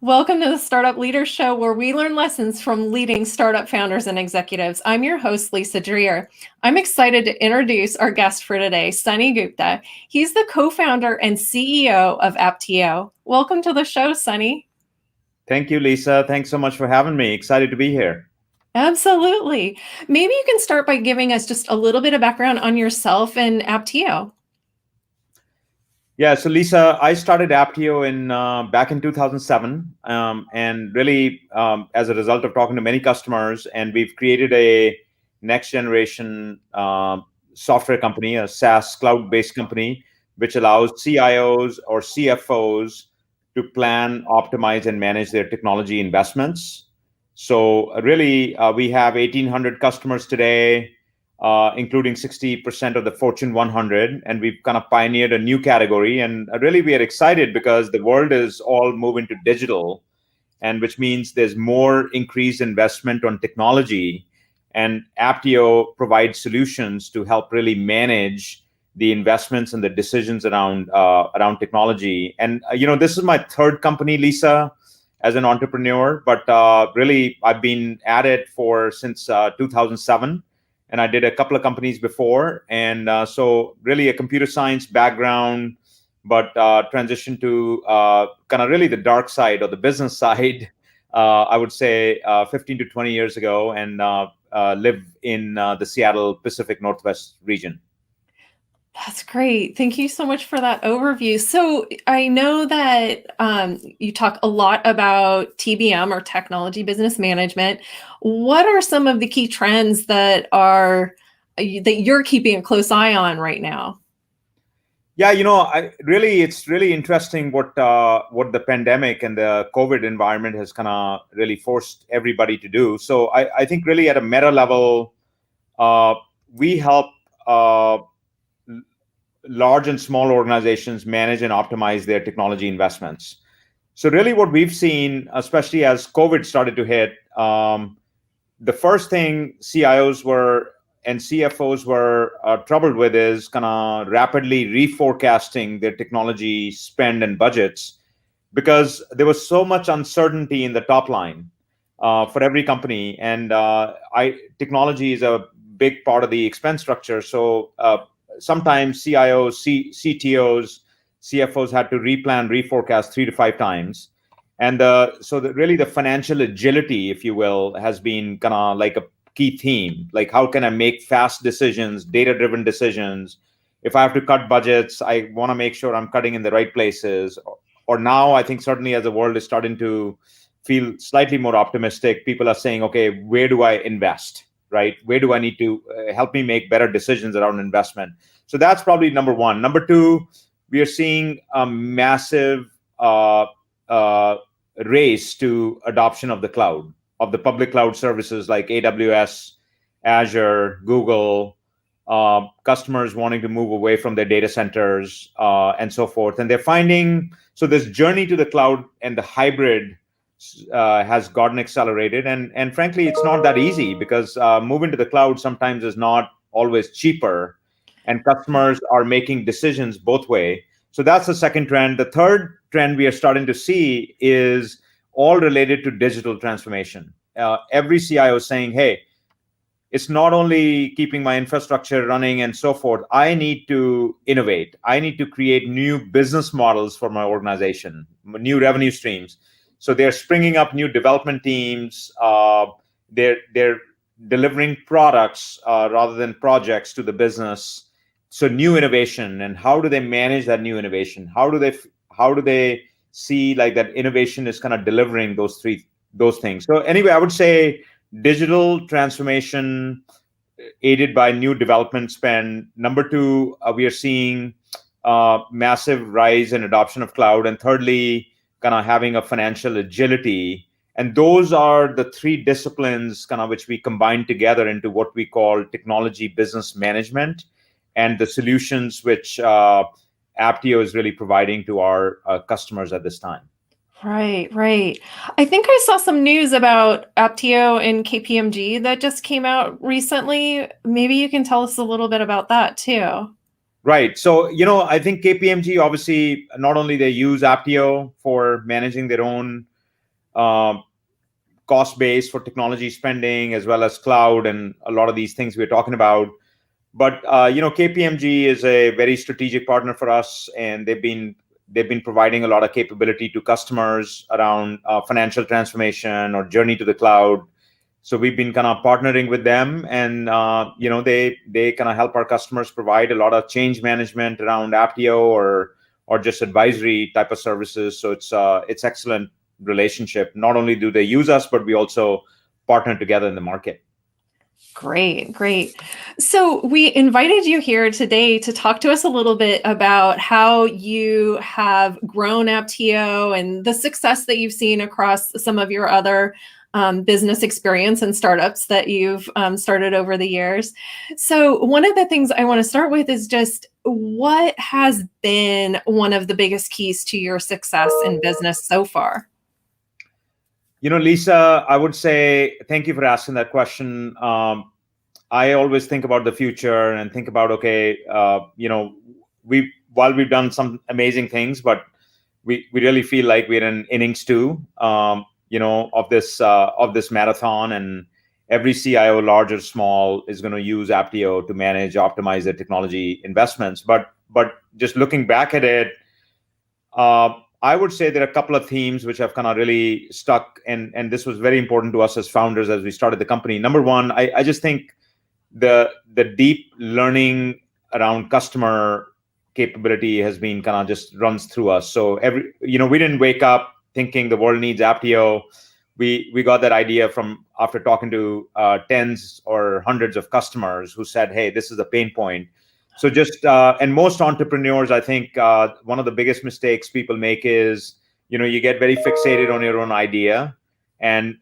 Welcome to the Startup Leaders Show, where we learn lessons from leading startup founders and executives. I'm your host, Lisa Dreher. I'm excited to introduce our guest for today, Sunny Gupta. He's the co-founder and CEO of Apptio. Welcome to the show, Sunny. Thank you, Lisa. Thanks so much for having me. Excited to be here. Absolutely. Maybe you can start by giving us just a little bit of background on yourself and Apptio. Yeah, so Lisa, I started Apptio in back in 2007, and really as a result of talking to many customers, and we've created a next generation software company, a SaaS cloud-based company, which allows CIOs or CFOs to plan, optimize, and manage their technology investments. So really, we have 1,800 customers today, including 60% of the Fortune 100. And we've kind of pioneered a new category. And really, we are excited because the world is all moving to digital, and which means there's more increased investment on technology. And Apptio provides solutions to help really manage the investments and the decisions around technology. And this is my third company, Lisa, as an entrepreneur. But really, I've been at it since 2007, and I did a couple of companies before. And so really a computer science background, but transitioned to kind of really the dark side or the business side, I would say 15 to 20 years ago, and live in the Seattle Pacific Northwest region. That's great. Thank you so much for that overview. So I know that you talk a lot about TBM, or technology business management. What are some of the key trends that you're keeping a close eye on right now? Yeah, it's really interesting what the pandemic and the COVID environment has kind of really forced everybody to do. So I think really at a meta level, we help large and small organizations manage and optimize their technology investments. So really what we've seen, especially as COVID started to hit, the first thing CIOs and CFOs were troubled with is kind of rapidly reforecasting their technology spend and budgets, because there was so much uncertainty in the top line for every company. And technology is a big part of the expense structure. So sometimes CIOs, CTOs, CFOs had to replan, reforecast 3 to 5 times. And really the financial agility, if you will, has been kind of like a key theme. Like, how can I make fast decisions, data-driven decisions? If I have to cut budgets, I want to make sure I'm cutting in the right places. Or now, I think certainly as the world is starting to feel slightly more optimistic, people are saying, okay, where do I invest? Right? Where do I need to help me make better decisions around investment? So that's probably number one. Number two, we are seeing a massive race to adoption of the cloud, of the public cloud services like AWS, Azure, Google, customers wanting to move away from their data centers and so forth. And they're finding, so this journey to the cloud and the hybrid has gotten accelerated. And frankly, it's not that easy, because moving to the cloud sometimes is not always cheaper, and customers are making decisions both way. So that's the second trend. The third trend we are starting to see is all related to digital transformation. Every CIO is saying, hey, it's not only keeping my infrastructure running and so forth. I need to innovate. I need to create new business models for my organization, new revenue streams. So they're springing up new development teams. They're delivering products rather than projects to the business. So new innovation, and how do they manage that new innovation? How do they see like that innovation is kind of delivering those things? So anyway, I would say digital transformation aided by new development spend. Number two, we are seeing massive rise in adoption of cloud, and thirdly, kind of having a financial agility. And those are the three disciplines kind of which we combine together into what we call technology business management, and the solutions which Apptio is really providing to our customers at this time. Right, right. I think I saw some news about Apptio and KPMG that just came out recently. Maybe you can tell us a little bit about that too. Right. So, I think KPMG, obviously, not only they use Apptio for managing their own cost base for technology spending as well as cloud and a lot of these things we're talking about. But KPMG is a very strategic partner for us, and they've been providing a lot of capability to customers around financial transformation or journey to the cloud. So we've been kind of partnering with them, and they kind of help our customers provide a lot of change management around Apptio or just advisory type of services. So it's excellent relationship. Not only do they use us, but we also partner together in the market. Great, great. So we invited you here today to talk to us a little bit about how you have grown Apptio and the success that you've seen across some of your other business experience and startups that you've started over the years. So one of the things I want to start with is just what has been one of the biggest keys to your success in business so far? Lisa, I would say thank you for asking that question. I always think about the future and think about, okay, while we've done some amazing things, but we really feel like we're in innings two, of this marathon, and every CIO, large or small, is going to use Apptio to manage, optimize their technology investments. But just looking back at it, I would say there are a couple of themes which have kind of really stuck, and this was very important to us as founders as we started the company. Number one, I just think the deep learning around customer capability has been kind of just runs through us. So we didn't wake up thinking the world needs Apptio. We got that idea from after talking to tens or hundreds of customers who said, hey, this is a pain point. So and most entrepreneurs, I think one of the biggest mistakes people make is, you get very fixated on your own idea. And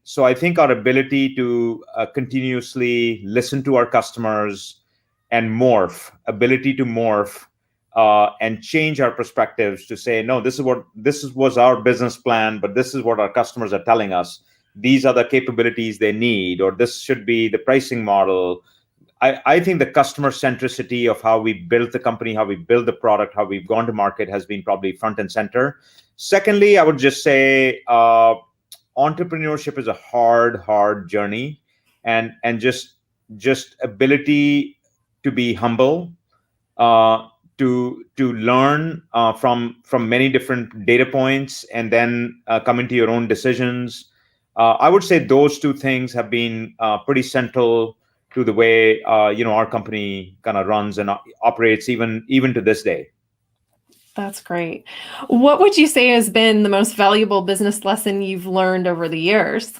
so I think our ability to continuously listen to our customers and ability to morph and change our perspectives to say, no, this was our business plan, but this is what our customers are telling us. These are the capabilities they need, or this should be the pricing model. I think the customer centricity of how we built the company, how we build the product, how we've gone to market has been probably front and center. Secondly, I would just say entrepreneurship is a hard journey, and just ability to be humble, to learn from many different data points, and then come into your own decisions. I would say those two things have been pretty central to the way our company kind of runs and operates even to this day. That's great. What would you say has been the most valuable business lesson you've learned over the years?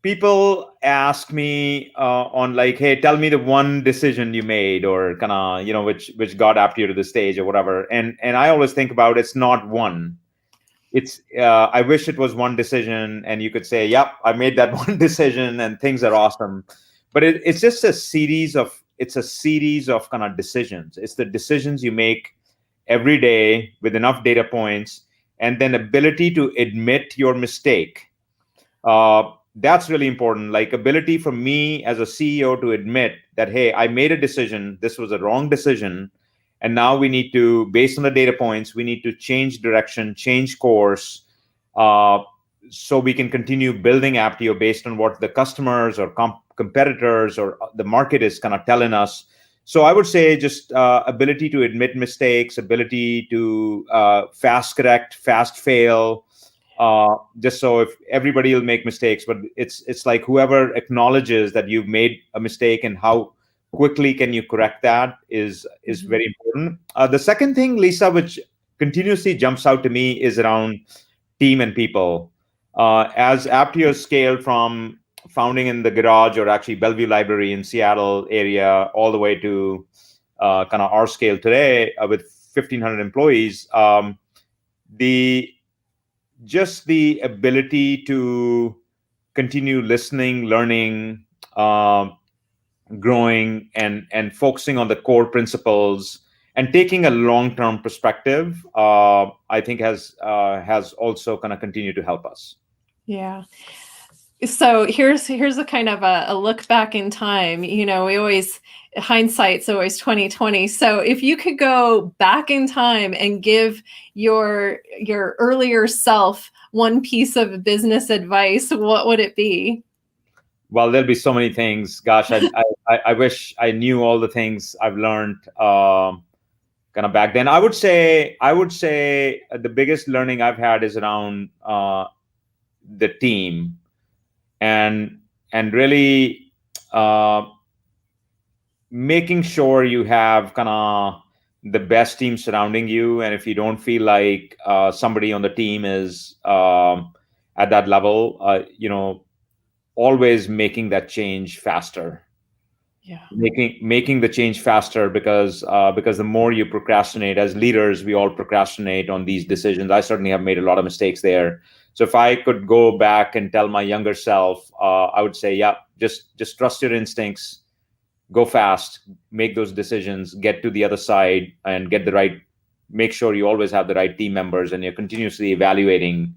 People ask me on like, hey, tell me the one decision you made, or kind of which got Apptio to the stage or whatever. And I always think about it's not one. It's I wish it was one decision and you could say, yep, I made that one decision and things are awesome. But it's just a series of kind of decisions. It's the decisions you make every day with enough data points, and then ability to admit your mistake. That's really important. Like ability for me as a CEO to admit that, hey, I made a decision. This was a wrong decision. And now we need to, based on the data points, we need to change direction, change course, so we can continue building Apptio based on what the customers or competitors or the market is kind of telling us. So I would say just ability to admit mistakes, ability to fast correct, fast fail, just so if everybody will make mistakes, but it's like whoever acknowledges that you've made a mistake and how quickly can you correct that is very important. The second thing, Lisa, which continuously jumps out to me is around team and people. As Apptio scaled from founding in the garage, or actually Bellevue Library in Seattle area, all the way to kind of our scale today with 1,500 employees, the ability to continue listening, learning, growing, and focusing on the core principles and taking a long-term perspective, I think has also kind of continued to help us. Yeah. So here's a kind of a look back in time. You know, we always hindsight's always 2020. So if you could go back in time and give your earlier self one piece of business advice, what would it be? Well, there'll be so many things. Gosh, I wish I knew all the things I've learned kind of back then. I would say the biggest learning I've had is around the team, and really uh, making sure you have kind of the best team surrounding you. And if you don't feel like somebody on the team is at that level, always making that change faster, Yeah. making the change faster, because the more you procrastinate, as leaders we all procrastinate on these decisions. I certainly have made a lot of mistakes there. So if I could go back and tell my younger self, I would say, yeah, just trust your instincts, go fast, make those decisions, get to the other side, and get the right. Make sure you always have the right team members, and you're continuously evaluating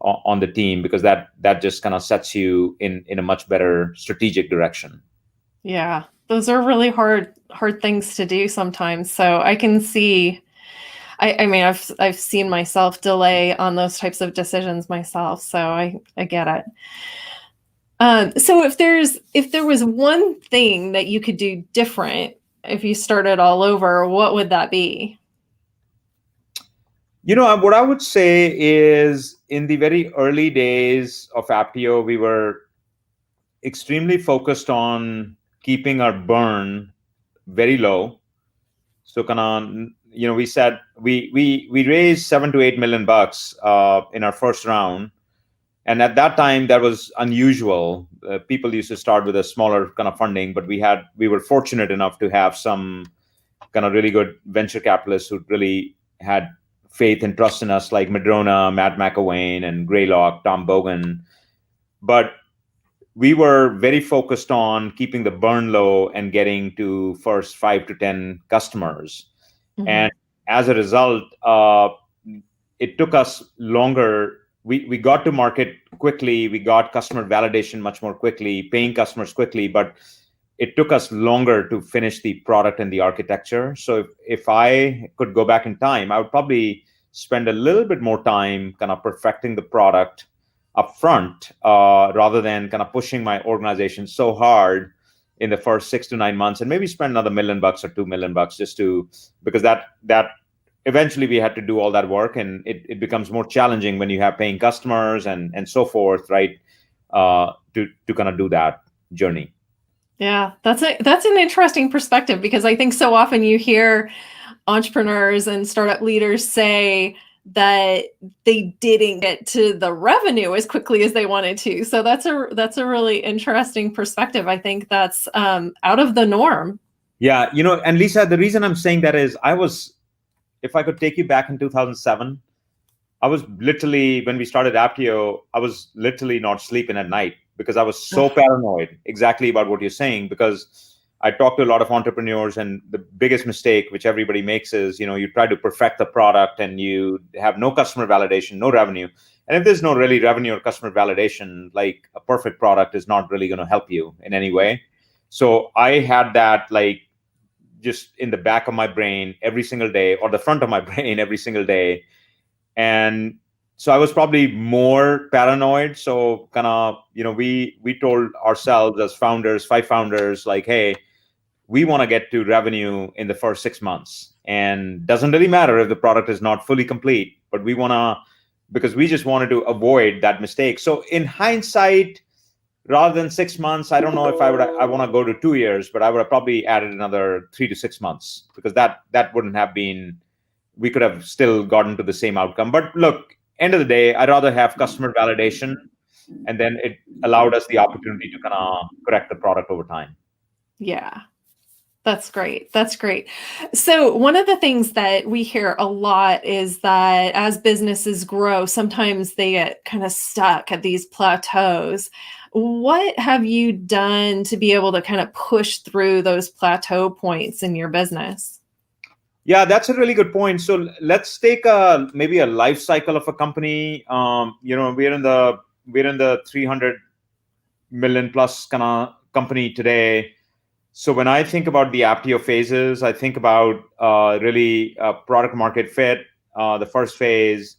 on the team, because that just kind of sets you in a much better strategic direction. Yeah. Those are really hard things to do sometimes. So I can see I mean I've seen myself delay on those types of decisions myself. So I get it. So if there was one thing that you could do different if you started all over, what would that be? What I would say is, in the very early days of Apptio, we were extremely focused on keeping our burn very low. So kind of, we said we raised $7 to $8 million in our first round, and at that time that was unusual. People used to start with a smaller kind of funding, but we were fortunate enough to have some kind of really good venture capitalists who really had faith and trust in us, like Madrona, Matt McElwain, and Greylock, Tom Bogan. But we were very focused on keeping the burn low and getting to first 5 to 10 customers. Mhm. And as a result, it took us longer. We got to market quickly. We got customer validation much more quickly, paying customers quickly, but it took us longer to finish the product and the architecture. So if I could go back in time, I would probably spend a little bit more time kind of perfecting the product up front, rather than kind of pushing my organization so hard in the first 6 to 9 months, and maybe spend another $1 million or $2 million just to, because that eventually we had to do all that work, and it becomes more challenging when you have paying customers and so forth, right? To kind of do that journey. Yeah, that's an interesting perspective because I think so often you hear entrepreneurs and startup leaders say that they didn't get to the revenue as quickly as they wanted to. So that's a really interesting perspective. I think that's out of the norm. Yeah, and Lisa, the reason I'm saying that is, if I could take you back in 2007, I was literally, when we started Apptio, I was literally not sleeping at night because I was so paranoid, exactly about what you're saying. Because I talk to a lot of entrepreneurs, and the biggest mistake which everybody makes is, you try to perfect the product and you have no customer validation, no revenue. And if there's no really revenue or customer validation, like, a perfect product is not really going to help you in any way. So I had that, like, just in the back of my brain every single day, or the front of my brain every single day. And so I was probably more paranoid. So kind of, we told ourselves as founders, 5 founders, like, hey, we want to get to revenue in the first 6 months, and doesn't really matter if the product is not fully complete, but we want to, because we just wanted to avoid that mistake. So in hindsight, rather than 6 months, I don't know if I want to go to 2 years, but I would have probably added another 3 to 6 months, because that wouldn't have been, we could have still gotten to the same outcome. But look, end of the day, I'd rather have customer validation, and then it allowed us the opportunity to kind of correct the product over time. Yeah. That's great. That's great. So, one of the things that we hear a lot is that as businesses grow, sometimes they get kind of stuck at these plateaus. What have you done to be able to kind of push through those plateau points in your business? Yeah, that's a really good point. So let's take maybe a life cycle of a company. We're in the 300 million plus kind of company today. So when I think about the Apptio phases, I think about really product market fit, the first phase.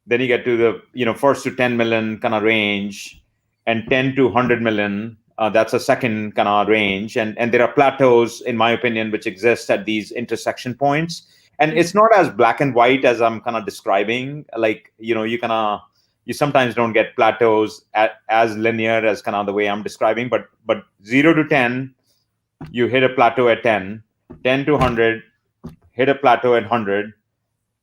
Then you get to the first to 10 million kind of range, and 10 to 100 million. That's a second kind of range, and there are plateaus, in my opinion, which exist at these intersection points. And it's not as black and white as I'm kind of describing. Like you sometimes don't get plateaus as linear as kind of the way I'm describing, but 0 to 10, you hit a plateau at 10, 10 to 100, hit a plateau at 100,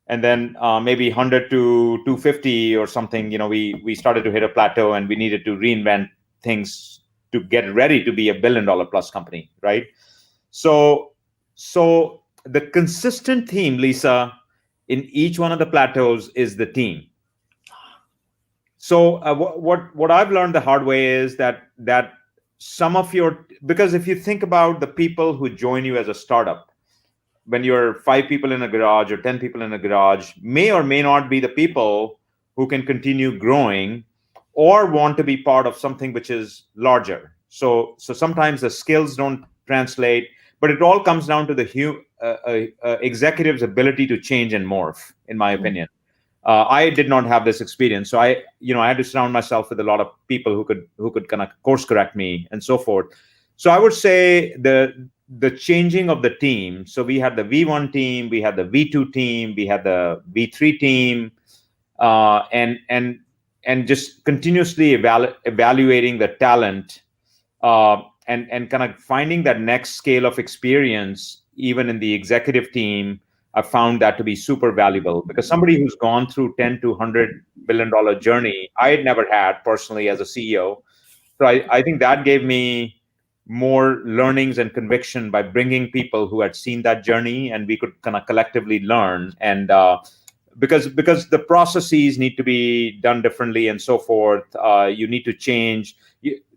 and then maybe 100 to 250 or something. We started to hit a plateau, and we needed to reinvent things to get ready to be a $1 billion plus company, right? So the consistent theme, Lisa, in each one of the plateaus is the team. So what I've learned the hard way is that some of because if you think about the people who join you as a startup, when you're 5 people in a garage or 10 people in a garage, may or may not be the people who can continue growing or want to be part of something which is larger. So sometimes the skills don't translate, but it all comes down to the executive's ability to change and morph, in my opinion. I did not have this experience, so I had to surround myself with a lot of people who could kind of course correct me and so forth. So I would say the changing of the team. So we had the V1 team, we had the V2 team, we had the V3 team, and just continuously evaluating the talent, and kind of finding that next scale of experience, even in the executive team. I found that to be super valuable, because somebody who's gone through 10 to $100 billion journey, I had never had personally as a CEO. So I think that gave me more learnings and conviction by bringing people who had seen that journey, and we could kind of collectively learn. And because the processes need to be done differently and so forth, you need to change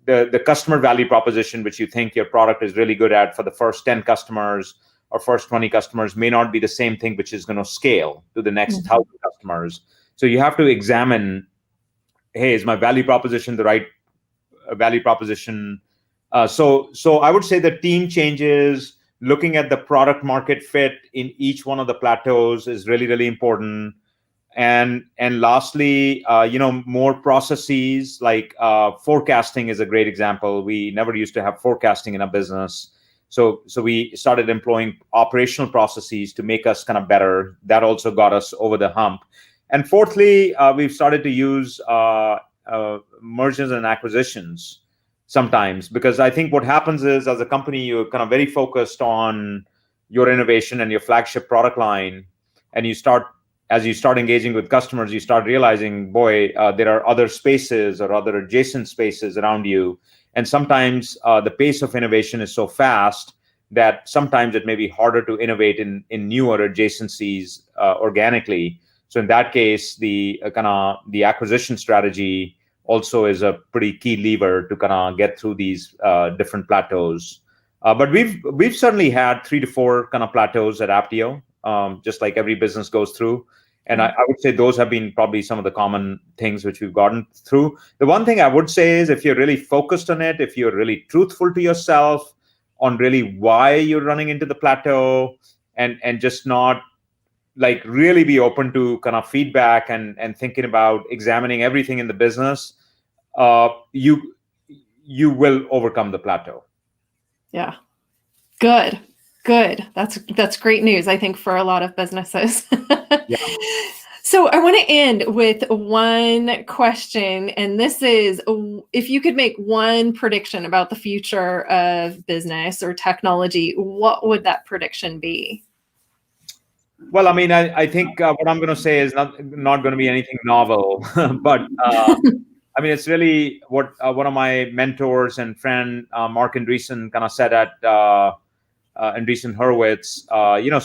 the customer value proposition, which you think your product is really good at for the first 10 customers or first 20 customers, may not be the same thing which is going to scale to the next 1,000 customers. So you have to examine, hey, is my value proposition the right value proposition? So I would say the team changes, looking at the product market fit in each one of the plateaus is really, really important. And lastly, more processes, like forecasting is a great example. We never used to have forecasting in our business. So we started employing operational processes to make us kind of better. That also got us over the hump. And fourthly, we've started to use mergers and acquisitions sometimes, because I think what happens is, as a company, you're kind of very focused on your innovation and your flagship product line, and as you start engaging with customers, you start realizing, boy, there are other spaces or other adjacent spaces around you. And sometimes the pace of innovation is so fast that sometimes it may be harder to innovate in newer adjacencies organically. So in that case, the acquisition strategy also is a pretty key lever to kind of get through these different plateaus. But we've certainly had 3 to 4 kind of plateaus at Apptio, just like every business goes through. And I would say those have been probably some of the common things which we've gotten through. The one thing I would say is, if you're really focused on it, if you're really truthful to yourself on really why you're running into the plateau, and just not like really be open to kind of feedback and thinking about examining everything in the business, you will overcome the plateau. Yeah. Good. That's great news, I think, for a lot of businesses. Yeah. So I want to end with one question, and this is, if you could make one prediction about the future of business or technology, what would that prediction be? Well, I mean, I think what I'm going to say is not going to be anything novel, but I mean, it's really what one of my mentors and friend, Mark Andreessen, kind of said at Andreessen Horowitz.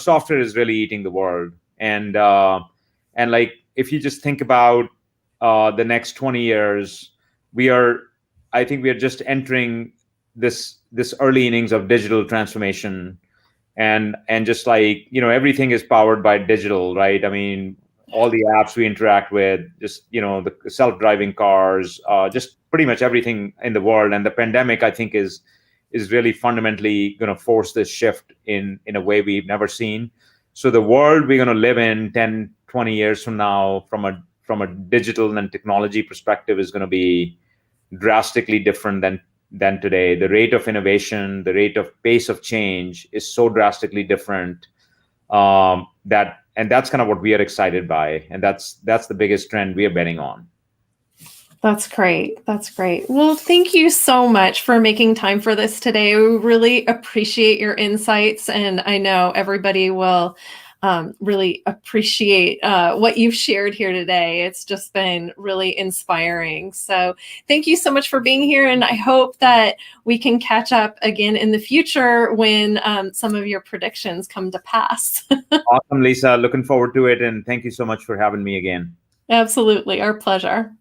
Software is really eating the world, and like, if you just think about the next 20 years, I think we are just entering this early innings of digital transformation, and just like, everything is powered by digital, right? I mean, all the apps we interact with, just the self-driving cars, just pretty much everything in the world. And the pandemic, I think, is really fundamentally going to force this shift in a way we've never seen. So the world we're going to live in 10, 20 years from now, from a digital and technology perspective, is going to be drastically different than today. The rate of innovation, the rate of pace of change is so drastically different, that's kind of what we are excited by, and that's the biggest trend we are betting on. That's great. That's great. Well, thank you so much for making time for this today. We really appreciate your insights, and I know everybody will really appreciate what you've shared here today. It's just been really inspiring. So thank you so much for being here, and I hope that we can catch up again in the future when some of your predictions come to pass. Awesome, Lisa. Looking forward to it, and thank you so much for having me again. Absolutely. Our pleasure.